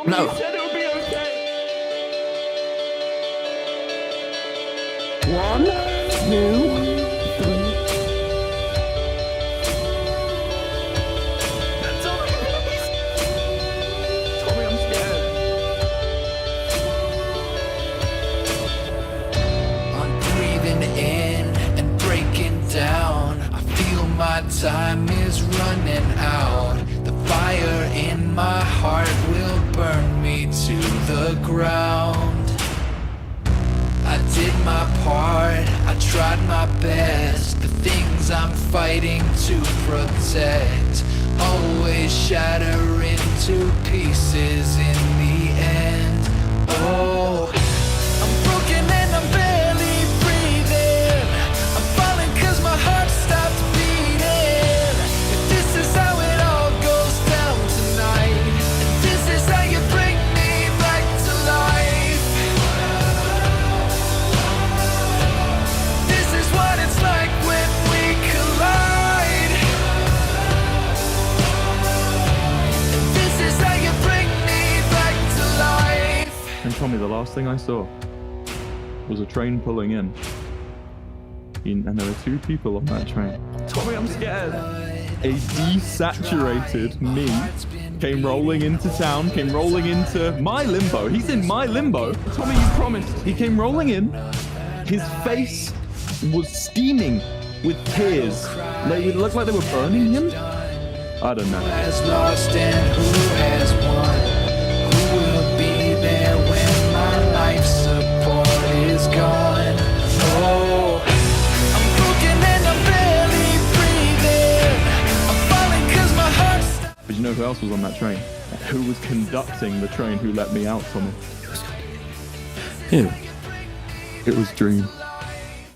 Tommy, No. you said it would be okay. 1, 2, 3. Tommy, please. Tommy, I'm scared. I'm breathing in and breaking down. I feel my time is running out. The fire in my heart will burn me to the ground. I did my part, I tried my best. The things I'm fighting to protect always shatter into pieces in the end. Oh, I'm broken and I'm barely breathing. I'm falling cause my heart stopped beating. If this is how it all goes down tonight, and this is how you bring me back to life, this is what it's like when we collide, and this is how you bring me back to life. And Tommy, the last thing I saw was a train pulling in. And there were 2 people on that train. Tommy, I'm scared. A desaturated me came rolling into town, came rolling into my limbo. He's in my limbo. Tommy, you promised. He came rolling in. His face was steaming with tears. It looked like they were burning him. I don't know. Who has lost and who has won? Who will be there when my life support is gone? Oh, I'm broken and I'm barely breathing. I'm falling cause my heart stopped. But you know who else was on that train? Who was conducting the train who let me out, Tommy? Who? It was Dream.